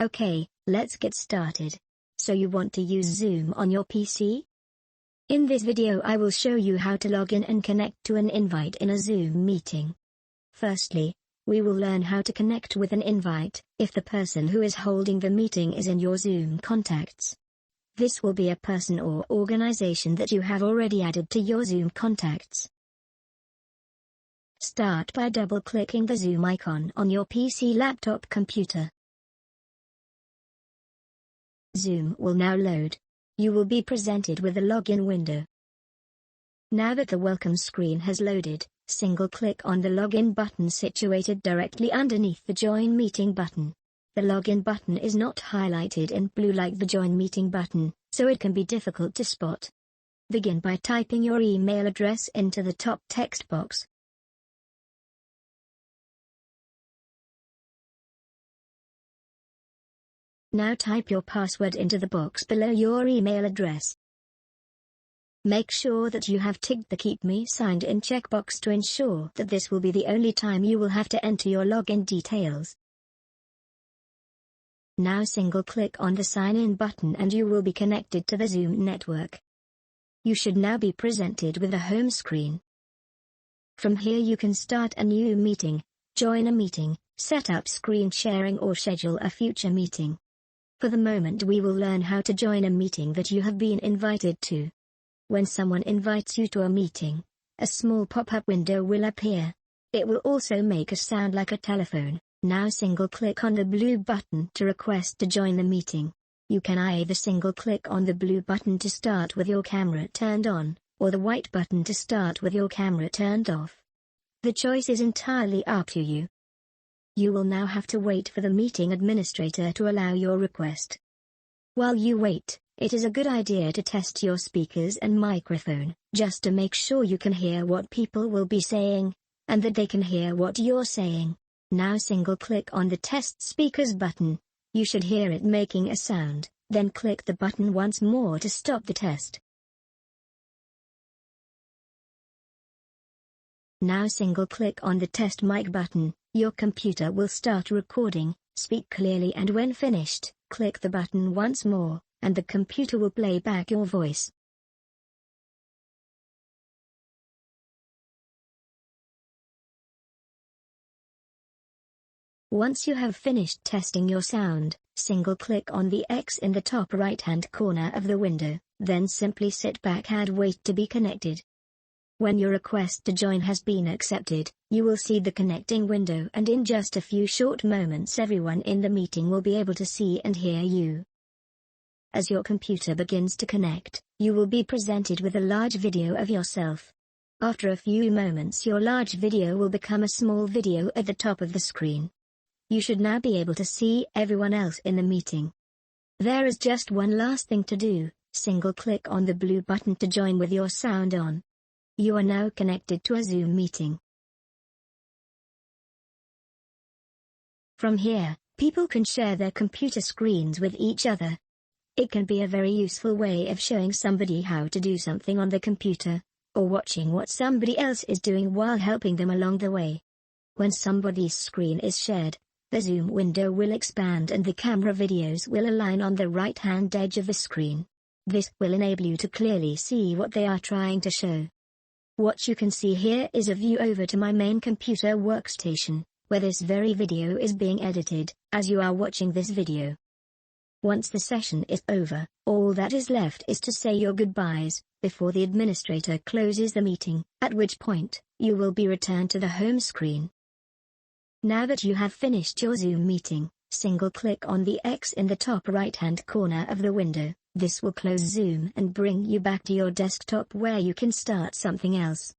Okay, let's get started. So you want to use Zoom on your PC? In this video I will show you how to log in and connect to an invite in a Zoom meeting. Firstly, we will learn how to connect with an invite if the person who is holding the meeting is in your Zoom contacts. This will be a person or organization that you have already added to your Zoom contacts. Start by double-clicking the Zoom icon on your PC laptop computer. Zoom will now load. You will be presented with a login window. Now that the welcome screen has loaded, single-click on the login button situated directly underneath the join meeting button. The login button is not highlighted in blue like the join meeting button, so it can be difficult to spot. Begin by typing your email address into the top text box. Now type your password into the box below your email address. Make sure that you have ticked the Keep Me Signed In checkbox to ensure that this will be the only time you will have to enter your login details. Now single-click on the Sign In button and you will be connected to the Zoom network. You should now be presented with a home screen. From here you can start a new meeting, join a meeting, set up screen sharing or schedule a future meeting. For the moment we will learn how to join a meeting that you have been invited to. When someone invites you to a meeting, a small pop-up window will appear. It will also make a sound like a telephone. Now single-click on the blue button to request to join the meeting. You can either single-click on the blue button to start with your camera turned on, or the white button to start with your camera turned off. The choice is entirely up to you. You will now have to wait for the meeting administrator to allow your request. While you wait, it is a good idea to test your speakers and microphone, just to make sure you can hear what people will be saying, and that they can hear what you're saying. Now single-click on the Test Speakers button. You should hear it making a sound, then click the button once more to stop the test. Now single-click on the Test Mic button. Your computer will start recording. Speak clearly and when finished, click the button once more, and the computer will play back your voice. Once you have finished testing your sound, single-click on the X in the top right-hand corner of the window, then simply sit back and wait to be connected. When your request to join has been accepted, you will see the connecting window and in just a few short moments everyone in the meeting will be able to see and hear you. As your computer begins to connect, you will be presented with a large video of yourself. After a few moments your large video will become a small video at the top of the screen. You should now be able to see everyone else in the meeting. There is just one last thing to do, single-click on the blue button to join with your sound on. You are now connected to a Zoom meeting. From here, people can share their computer screens with each other. It can be a very useful way of showing somebody how to do something on the computer, or watching what somebody else is doing while helping them along the way. When somebody's screen is shared, the Zoom window will expand and the camera videos will align on the right-hand edge of the screen. This will enable you to clearly see what they are trying to show. What you can see here is a view over to my main computer workstation, where this very video is being edited, as you are watching this video. Once the session is over, all that is left is to say your goodbyes, before the administrator closes the meeting, at which point, you will be returned to the home screen. Now that you have finished your Zoom meeting, single-click on the X in the top right-hand corner of the window. This will close Zoom and bring you back to your desktop where you can start something else.